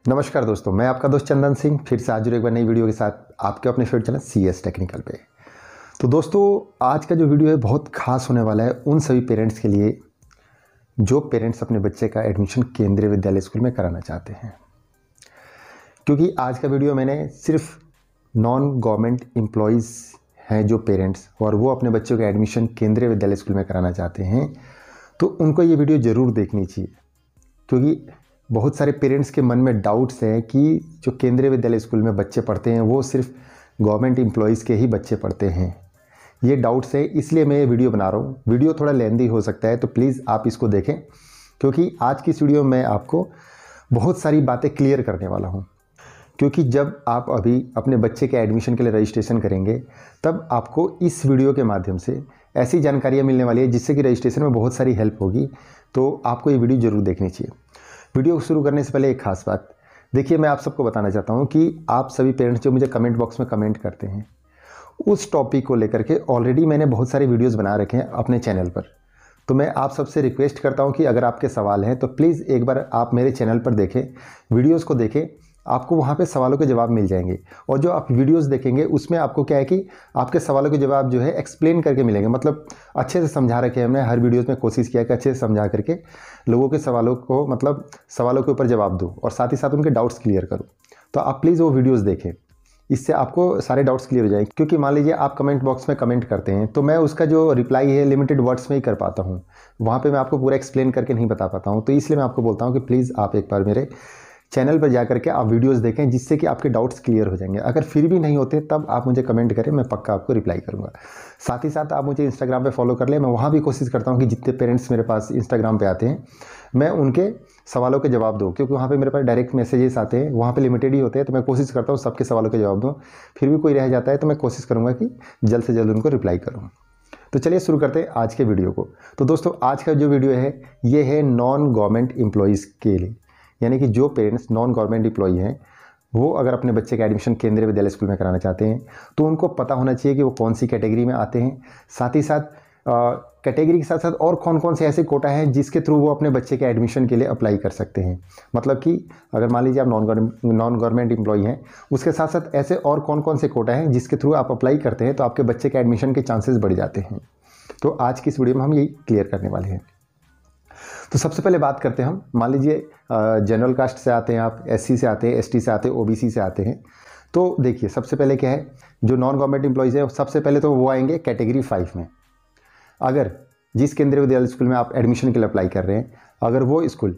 नमस्कार दोस्तों, मैं आपका दोस्त चंदन सिंह फिर से हाजिर एक बार नई वीडियो के साथ आपके अपने फेवरेट चैनल CS टेक्निकल पे। तो दोस्तों, आज का जो वीडियो है बहुत खास होने वाला है उन सभी पेरेंट्स के लिए जो पेरेंट्स अपने बच्चे का एडमिशन केंद्रीय विद्यालय स्कूल में कराना चाहते हैं। क्योंकि आज का वीडियो मैंने सिर्फ नॉन गवर्नमेंट एम्प्लॉयज़ हैं जो पेरेंट्स और वो अपने बच्चों का एडमिशन केंद्रीय विद्यालय स्कूल में कराना चाहते हैं, तो उनको ये वीडियो ज़रूर देखनी चाहिए। क्योंकि बहुत सारे पेरेंट्स के मन में डाउट्स हैं कि जो केंद्रीय विद्यालय स्कूल में बच्चे पढ़ते हैं वो सिर्फ गवर्नमेंट एम्प्लॉयज़ के ही बच्चे पढ़ते हैं। ये डाउट्स है, इसलिए मैं ये वीडियो बना रहा हूँ। वीडियो थोड़ा लेंदी हो सकता है, तो प्लीज़ आप इसको देखें, क्योंकि आज की इस वीडियो में आपको बहुत सारी बातें क्लियर करने वाला हूँ। क्योंकि जब आप अभी अपने बच्चे के एडमिशन के लिए रजिस्ट्रेशन करेंगे, तब आपको इस वीडियो के माध्यम से ऐसी जानकारियाँ मिलने वाली है जिससे कि रजिस्ट्रेशन में बहुत सारी हेल्प होगी। तो आपको ये वीडियो ज़रूर देखनी चाहिए। वीडियो शुरू करने से पहले एक खास बात देखिए, मैं आप सबको बताना चाहता हूँ कि आप सभी पेरेंट्स जो मुझे कमेंट बॉक्स में कमेंट करते हैं, उस टॉपिक को लेकर के ऑलरेडी मैंने बहुत सारे वीडियोस बना रखे हैं अपने चैनल पर। तो मैं आप सबसे रिक्वेस्ट करता हूँ कि अगर आपके सवाल हैं तो प्लीज़ एक बार आप मेरे चैनल पर देखें, वीडियोस को देखें, आपको वहाँ पे सवालों के जवाब मिल जाएंगे। और जो आप वीडियोस देखेंगे उसमें आपको क्या है कि आपके सवालों के जवाब जो है एक्सप्लेन करके मिलेंगे, मतलब अच्छे से समझा रखे हैं। हमने हर वीडियोस में कोशिश किया कि अच्छे से समझा करके लोगों के सवालों को, मतलब सवालों के ऊपर जवाब दूँ और साथ ही साथ उनके डाउट्स क्लियर करूँ। तो आप प्लीज़ वो वीडियोज़ देखें, इससे आपको सारे डाउट्स क्लियर हो जाएंगे। क्योंकि मान लीजिए आप कमेंट बॉक्स में कमेंट करते हैं तो मैं उसका जो रिप्लाई है लिमिटेड वर्ड्स में ही कर पाता हूँ, वहाँ पे मैं आपको पूरा एक्सप्लेन करके नहीं बता पाता हूँ। तो इसलिए मैं आपको बोलता हूँ कि प्लीज़ आप एक बार मेरे चैनल पर जा करके आप वीडियोस देखें, जिससे कि आपके डाउट्स क्लियर हो जाएंगे। अगर फिर भी नहीं होते तब आप मुझे कमेंट करें, मैं पक्का आपको रिप्लाई करूँगा। साथ ही साथ आप मुझे इंस्टाग्राम पे फॉलो कर लें। मैं वहाँ भी कोशिश करता हूँ कि जितने पेरेंट्स मेरे पास इंस्टाग्राम पे आते हैं मैं उनके सवालों के जवाब दूँ, क्योंकि वहाँ पे मेरे पास डायरेक्ट मैसेजेस आते हैं, वहाँ पे लिमिटेड ही होते हैं। तो मैं कोशिश करता हूँ सबके सवालों के जवाब दूँ। फिर भी कोई रह जाता है तो मैं कोशिश करूँगा कि जल्द से जल्द उनको रिप्लाई करूँ। तो चलिए शुरू करते हैं आज के वीडियो को। तो दोस्तों, आज का जो वीडियो है ये है नॉन गवर्नमेंट एम्प्लॉयज़ के लिए, यानी कि जो पेरेंट्स नॉन गवर्नमेंट एम्प्लॉई हैं वो अगर अपने बच्चे का एडमिशन केंद्रीय विद्यालय स्कूल में कराना चाहते हैं तो उनको पता होना चाहिए कि वो कौन सी कैटेगरी में आते हैं। साथ ही साथ कैटेगरी के साथ साथ और कौन कौन से ऐसे कोटा हैं जिसके थ्रू वो अपने बच्चे के एडमिशन के लिए अप्लाई कर सकते हैं। मतलब कि अगर मान लीजिए आप नॉन गवर्नमेंट एम्प्लॉई हैं, उसके साथ साथ ऐसे और कौन कौन से कोटा हैं जिसके थ्रू आप अप्लाई करते हैं तो आपके बच्चे के एडमिशन के चांसेस बढ़ जाते हैं। तो आज की इस वीडियो में हम यही क्लियर करने वाले हैं। तो सबसे पहले बात करते हैं हम, मान लीजिए जनरल कास्ट से आते हैं आप, SC से आते हैं, ST से आते हैं, OBC से आते हैं। तो देखिए सबसे पहले क्या है, जो नॉन गवर्नमेंट एम्प्लॉयज़ है सबसे पहले तो वो आएंगे कैटेगरी 5 में। अगर जिस केंद्रीय विद्यालय स्कूल में आप एडमिशन के लिए अप्लाई कर रहे हैं, अगर वो स्कूल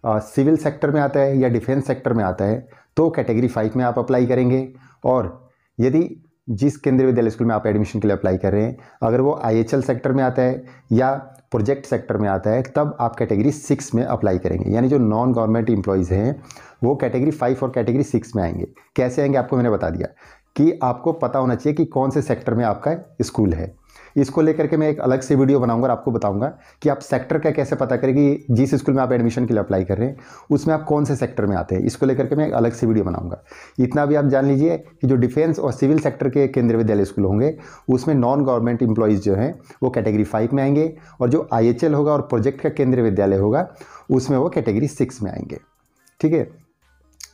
सिविल सेक्टर में आता है या डिफेंस सेक्टर में आता है तो कैटेगरी 5 में आप अप्लाई करेंगे। और यदि जिस केंद्रीय विद्यालय स्कूल में आप एडमिशन के लिए अप्लाई कर रहे हैं अगर वो IHL सेक्टर में आता है या प्रोजेक्ट सेक्टर में आता है तब आप कैटेगरी 6 में अप्लाई करेंगे। यानी जो नॉन गवर्नमेंट एम्प्लॉयज़ हैं वो कैटेगरी 5 और कैटेगरी 6 में आएंगे। कैसे आएंगे आपको मैंने बता दिया कि आपको पता होना चाहिए कि कौन से सेक्टर में आपका स्कूल है। इसको लेकर के मैं एक अलग से वीडियो बनाऊंगा और आपको बताऊंगा कि आप सेक्टर का कैसे पता करें कि जिस स्कूल में आप एडमिशन के लिए अप्लाई कर रहे हैं उसमें आप कौन से सेक्टर में आते हैं। इसको लेकर के मैं एक अलग से वीडियो बनाऊंगा। इतना भी आप जान लीजिए कि जो डिफेंस और सिविल सेक्टर के केंद्रीय विद्यालय स्कूल होंगे उसमें नॉन गवर्नमेंट एम्प्लॉयज़ जो हैं वो कैटेगरी 5 में आएंगे, और जो IHL होगा और प्रोजेक्ट का केंद्रीय विद्यालय होगा उसमें वो कैटेगरी 6 में आएंगे। ठीक है,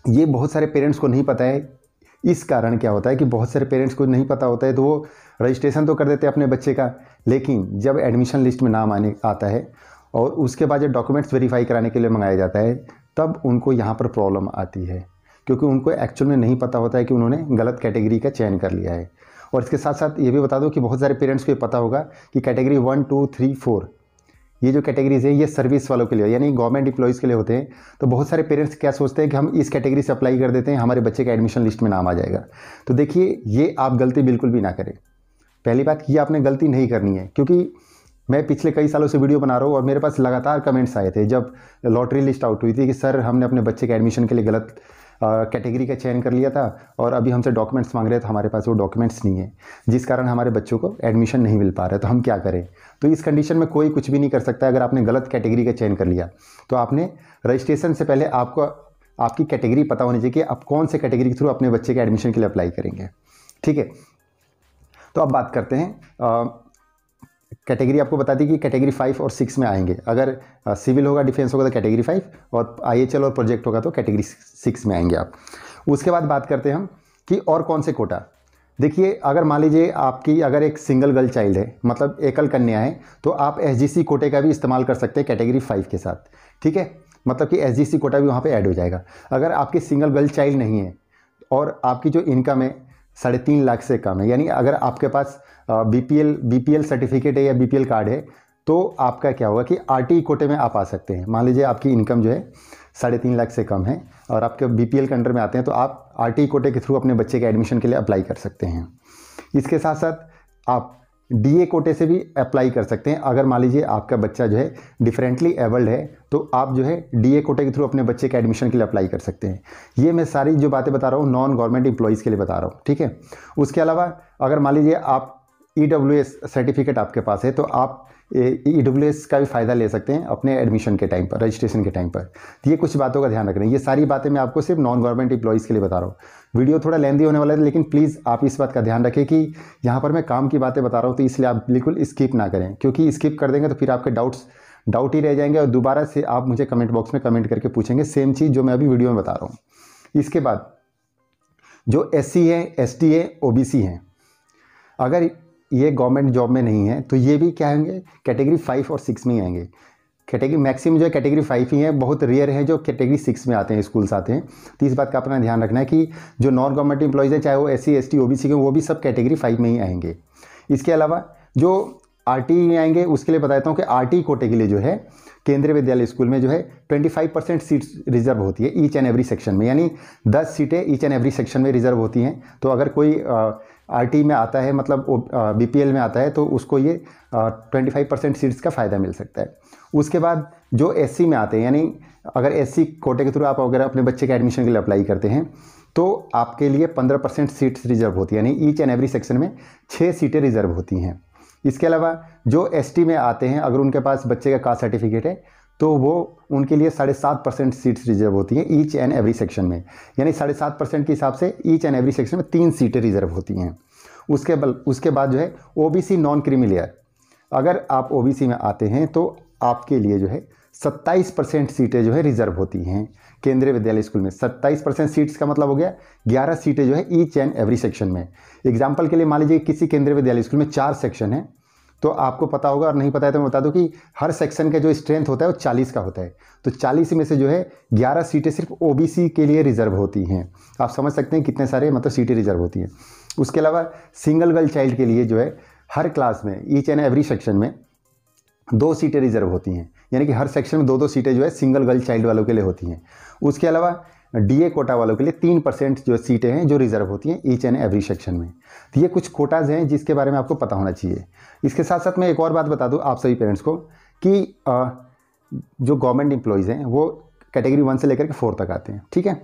ये बहुत सारे पेरेंट्स को नहीं पता है। इस कारण क्या होता है कि बहुत सारे पेरेंट्स को नहीं पता होता है तो वो रजिस्ट्रेशन तो कर देते हैं अपने बच्चे का, लेकिन जब एडमिशन लिस्ट में नाम आने आता है और उसके बाद जब डॉक्यूमेंट्स वेरीफाई कराने के लिए मंगाया जाता है तब उनको यहाँ पर प्रॉब्लम आती है, क्योंकि उनको एक्चुअल में नहीं पता होता है कि उन्होंने गलत कैटेगरी का चयन कर लिया है। और इसके साथ साथ ये भी बता दो कि बहुत सारे पेरेंट्स को ये पता होगा कि कैटेगरी 1, 2, 3, 4 ये जो कैटेगरीज है ये सर्विस वालों के लिए यानी गवर्नमेंट एम्प्लॉयज़ के लिए होते हैं। तो बहुत सारे पेरेंट्स क्या सोचते हैं कि हम इस कैटेगरी से अप्लाई कर देते हैं, हमारे बच्चे का एडमिशन लिस्ट में नाम आ जाएगा। तो देखिए ये आप गलती बिल्कुल भी ना करें। पहली बात, ये आपने गलती नहीं करनी है, क्योंकि मैं पिछले कई सालों से वीडियो बना रहा हूँ और मेरे पास लगातार कमेंट्स आए थे जब लॉटरी लिस्ट आउट हुई थी कि सर हमने अपने बच्चे के एडमिशन के लिए गलत कैटेगरी का चयन कर लिया था और अभी हमसे डॉक्यूमेंट्स मांग रहे थे, हमारे पास वो डॉक्यूमेंट्स नहीं है, जिस कारण हमारे बच्चों को एडमिशन नहीं मिल पा रहा है। तो हम क्या करें? तो इस कंडीशन में कोई कुछ भी नहीं कर सकता। अगर आपने गलत कैटेगरी का चयन कर लिया तो आपने रजिस्ट्रेशन से पहले आपको आपकी कैटेगरी पता होनी चाहिए कि आप कौन से कैटेगरी के थ्रू अपने बच्चे के एडमिशन के लिए अप्लाई करेंगे। ठीक है, तो अब बात करते हैं कैटेगरी आपको बता दी कि कैटेगरी 5 और 6 में आएंगे। अगर सिविल होगा, डिफेंस होगा तो कैटेगरी 5, और IHL और प्रोजेक्ट होगा तो कैटेगरी 6 में आएंगे आप। उसके बाद बात करते हैं हम कि और कौन से कोटा। देखिए, अगर मान लीजिए आपकी अगर एक सिंगल गर्ल चाइल्ड है, मतलब एकल कन्या है, तो आप SGC कोटे का भी इस्तेमाल कर सकते हैं कैटेगरी 5 के साथ। ठीक है, मतलब कि SGC कोटा भी वहाँ पे ऐड हो जाएगा। अगर आपकी सिंगल गर्ल चाइल्ड नहीं है और आपकी जो इनकम है 3.5 लाख से कम है, यानी अगर आपके पास BPL सर्टिफिकेट है या BPL कार्ड है, तो आपका क्या होगा कि RTE कोटे में आप आ सकते हैं। मान लीजिए आपकी इनकम जो है 3.5 लाख से कम है और आपके BPL के अंडर में आते हैं, तो आप RTE कोटे के थ्रू अपने बच्चे के एडमिशन के लिए अप्लाई कर सकते हैं। इसके साथ साथ आप DA कोटे से भी अप्लाई कर सकते हैं। अगर मान लीजिए आपका बच्चा जो है डिफरेंटली एबल्ड है, तो आप जो है DA कोटे के थ्रू अपने बच्चे के एडमिशन के लिए अप्लाई कर सकते हैं। ये मैं सारी जो बातें बता रहा हूँ नॉन गवर्नमेंट एम्प्लॉयज़ के लिए बता रहा हूँ। ठीक है, उसके अलावा अगर मान लीजिए आप EWS सर्टिफिकेट आपके पास है, तो आप EWS का भी फ़ायदा ले सकते हैं अपने एडमिशन के टाइम पर, रजिस्ट्रेशन के टाइम पर। तो ये कुछ बातों का ध्यान रखना है। ये सारी बातें मैं आपको सिर्फ नॉन गवर्नमेंट एम्प्लॉयज़ के लिए बता रहा हूँ। वीडियो थोड़ा लेंदी होने वाला है, लेकिन प्लीज़ आप इस बात का ध्यान रखें कि यहाँ पर मैं काम की बातें बता रहा हूँ, तो इसलिए आप बिल्कुल स्किप ना करें, क्योंकि स्किप कर देंगे तो फिर आपके डाउट ही रह जाएंगे और दोबारा से आप मुझे कमेंट बॉक्स में कमेंट करके पूछेंगे सेम चीज़ जो मैं अभी वीडियो में बता रहा हूँ। इसके बाद जो SC है, ST है, OBC हैं, अगर ये गवर्नमेंट जॉब में नहीं है तो ये भी क्या होंगे, कैटेगरी 5 और 6 में ही आएंगे। कैटेगरी मैक्सिमम जो है कैटेगरी 5 ही है, बहुत रेयर है जो कैटेगरी 6 में आते हैं, स्कूल्स आते हैं। तो इस बात का अपना ध्यान रखना है कि जो नॉन गवर्नमेंट एम्प्लॉयज़ है, चाहे वो SC ST OBC के, वो भी सब कैटेगरी 5 में ही आएंगे। इसके अलावा जो RTE में आएंगे उसके लिए बताता हूँ कि RTE कोटे के लिए जो है केंद्रीय विद्यालय स्कूल में जो है 25% सीट्स रिजर्व होती है ईच एंड एवरी सेक्शन में, यानी 10 सीटें ईच एंड एवरी सेक्शन में रिजर्व होती हैं। तो अगर कोई RTE में आता है, मतलब BPL में आता है, तो उसको ये 25% सीट्स का फ़ायदा मिल सकता है। उसके बाद जो SC में आते हैं, यानी अगर SC कोटे के थ्रू आप अगर अपने बच्चे के एडमिशन के लिए अप्लाई करते हैं, तो आपके लिए 15% सीट्स रिजर्व होती है, यानी ईच एंड एवरी सेक्शन में 6 सीटें रिजर्व होती हैं। इसके अलावा जो ST में आते हैं, अगर उनके पास बच्चे का कास्ट सर्टिफिकेट है, तो वो उनके लिए 7.5% सीट्स रिजर्व होती हैं ईच एंड एवरी सेक्शन में, यानी 7.5% के हिसाब से ईच एंड एवरी सेक्शन में 3 सीटें रिजर्व होती हैं। उसके बाद जो है OBC नॉन क्रीमी लेयर, अगर आप OBC में आते हैं तो आपके लिए जो है 27% सीटें जो है रिजर्व होती हैं केंद्रीय विद्यालय स्कूल में। 27% सीट्स का मतलब हो गया 11 सीटें जो है ईच एंड एवरी सेक्शन में। एग्जाम्पल के लिए मान लीजिए किसी केंद्रीय विद्यालय स्कूल में 4 सेक्शन है, तो आपको पता होगा, और नहीं पता है तो मैं बता दूं कि हर सेक्शन का जो स्ट्रेंथ होता है वो 40 का होता है। तो 40 में से जो है 11 सीटें सिर्फ OBC के लिए रिजर्व होती हैं। आप समझ सकते हैं कितने सारे मतलब सीटें रिजर्व होती हैं। उसके अलावा सिंगल गर्ल चाइल्ड के लिए जो है हर क्लास में ईच एंड एवरी सेक्शन में 2 सीटें रिजर्व होती हैं, यानी कि हर सेक्शन में 2-2 सीटें जो है सिंगल गर्ल चाइल्ड वालों के लिए होती हैं। उसके अलावा DA कोटा वालों के लिए 3% जो सीटें हैं जो रिजर्व होती हैं ईच एंड एवरी सेक्शन में। तो ये कुछ कोटाज हैं जिसके बारे में आपको पता होना चाहिए। इसके साथ साथ मैं एक और बात बता दूं आप सभी पेरेंट्स को कि जो गवर्नमेंट एम्प्लॉयज़ हैं वो कैटेगरी 1 से लेकर के 4 तक आते हैं। ठीक है,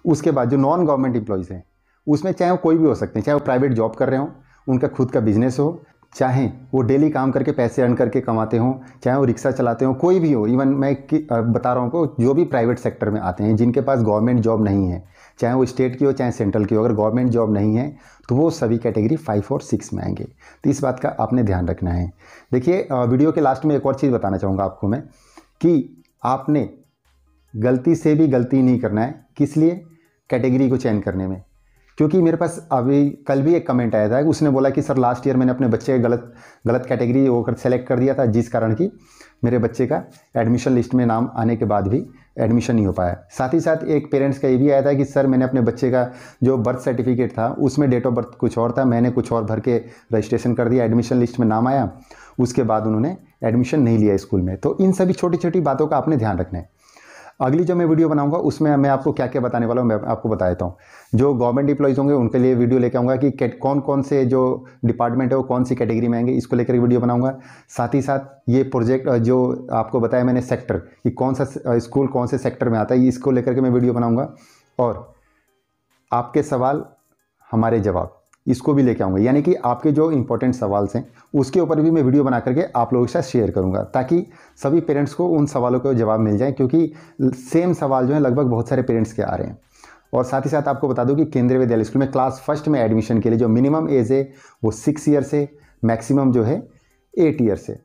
उसके बाद जो नॉन गवर्नमेंट एम्प्लॉयज़ हैं उसमें चाहे वो कोई भी हो सकते हैं, चाहे वो प्राइवेट जॉब कर रहे हों, उनका खुद का बिजनेस हो, चाहे वो डेली काम करके पैसे अर्न करके कमाते हों, चाहे वो रिक्शा चलाते हों, कोई भी हो। इवन मैं बता रहा हूँ को जो भी प्राइवेट सेक्टर में आते हैं जिनके पास गवर्नमेंट जॉब नहीं है, चाहे वो स्टेट की हो चाहे सेंट्रल की हो, अगर गवर्नमेंट जॉब नहीं है तो वो सभी कैटेगरी 5 और 6 में आएंगे। तो इस बात का आपने ध्यान रखना है। देखिए, वीडियो के लास्ट में एक और चीज़ बताना चाहूँगा आपको मैं कि आपने गलती से भी गलती नहीं करना है। किस लिए? कैटेगरी को चेंज करने में। क्योंकि मेरे पास अभी कल भी एक कमेंट आया था, उसने बोला कि सर लास्ट ईयर मैंने अपने बच्चे का गलत कैटेगरी वो सेलेक्ट कर दिया था, जिस कारण कि मेरे बच्चे का एडमिशन लिस्ट में नाम आने के बाद भी एडमिशन नहीं हो पाया। साथ ही साथ एक पेरेंट्स का ये भी आया था कि सर मैंने अपने बच्चे का जो बर्थ सर्टिफिकेट था उसमें डेट ऑफ बर्थ कुछ और था, मैंने कुछ और भर के रजिस्ट्रेशन कर दिया, एडमिशन लिस्ट में नाम आया, उसके बाद उन्होंने एडमिशन नहीं लिया स्कूल में। तो इन सभी छोटी छोटी बातों का आपने ध्यान रखना है। अगली जो मैं वीडियो बनाऊंगा उसमें मैं आपको क्या क्या बताने वाला हूँ मैं आपको बता देता हूँ। जो गवर्नमेंट एम्प्लॉयज़ होंगे उनके लिए वीडियो लेके आऊँगा कि कौन कौन से जो डिपार्टमेंट है वो कौन सी कैटेगरी में आएंगे, इसको लेकर वीडियो बनाऊंगा। साथ ही साथ ये प्रोजेक्ट जो आपको बताया मैंने सेक्टर कि कौन सा स्कूल कौन से सेक्टर में आता है, इसको लेकर के मैं वीडियो बनाऊँगा। और आपके सवाल हमारे जवाब, इसको भी लेके आऊँगा, यानी कि आपके जो इंपॉर्टेंट सवाल हैं उसके ऊपर भी मैं वीडियो बना करके आप लोगों के साथ शेयर करूँगा, ताकि सभी पेरेंट्स को उन सवालों के जवाब मिल जाए, क्योंकि सेम सवाल जो है लगभग बहुत सारे पेरेंट्स के आ रहे हैं। और साथ ही साथ आपको बता दूं कि केंद्रीय विद्यालय स्कूल में क्लास फर्स्ट में एडमिशन के लिए जो मिनिमम एज है वो 6 ईयर्स है, मैक्सिमम जो है 8 ईयर से।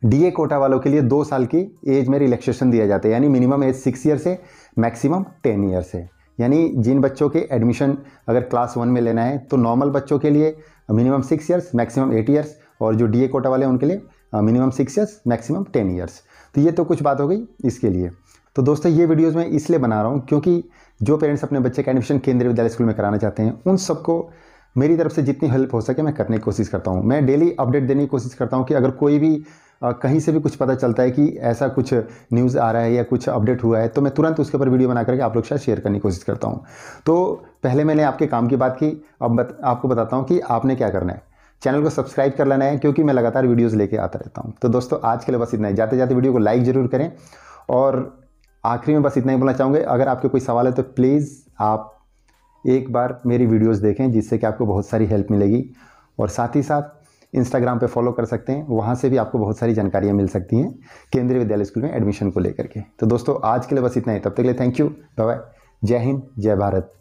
डीए कोटा वालों के लिए 2 साल की एज में रिलैक्सेशन दिया जाता है, यानी मिनिमम एज 6 ईयर से मैक्सिमम 10 ईयर से। यानी जिन बच्चों के एडमिशन अगर क्लास 1 में लेना है तो नॉर्मल बच्चों के लिए मिनिमम 6 ईयर्स मैक्सिमम 8 ईयर्स, और जो डीए कोटा वाले हैं उनके लिए मिनिमम 6 ईयर्स मैक्सिमम 10 ईयर्स। तो ये तो कुछ बात हो गई इसके लिए। तो दोस्तों ये वीडियोज़ मैं इसलिए बना रहा हूँ क्योंकि जो पेरेंट्स अपने बच्चे का एडमिशन केंद्रीय विद्यालय स्कूल में कराना चाहते हैं उन सबको मेरी तरफ से जितनी हेल्प हो सके मैं करने की कोशिश करता हूँ। मैं डेली अपडेट देने की कोशिश करता हूँ कि अगर कोई भी कहीं से भी कुछ पता चलता है कि ऐसा कुछ न्यूज़ आ रहा है या कुछ अपडेट हुआ है तो मैं तुरंत उसके ऊपर वीडियो बना करके आप लोग के साथ शेयर करने की कोशिश करता हूँ। तो पहले मैंने आपके काम की बात की, अब आपको बताता हूँ कि आपने क्या करना है। चैनल को सब्सक्राइब कर लेना है क्योंकि मैं लगातार वीडियोज़ लेके आता रहता हूँ। तो दोस्तों आज के लिए बस इतना ही। जाते जाते वीडियो को लाइक ज़रूर करें, और आखिरी में बस इतना ही बोलना चाहूँगा, अगर आपके कोई सवाल है तो प्लीज़ आप एक बार मेरी वीडियोस देखें जिससे कि आपको बहुत सारी हेल्प मिलेगी। और साथ ही साथ इंस्टाग्राम पे फॉलो कर सकते हैं, वहाँ से भी आपको बहुत सारी जानकारियाँ मिल सकती हैं केंद्रीय विद्यालय स्कूल में एडमिशन को लेकर के। तो दोस्तों आज के लिए बस इतना ही। तब तक के लिए थैंक यू, बाय बाय, जय हिंद, जय भारत।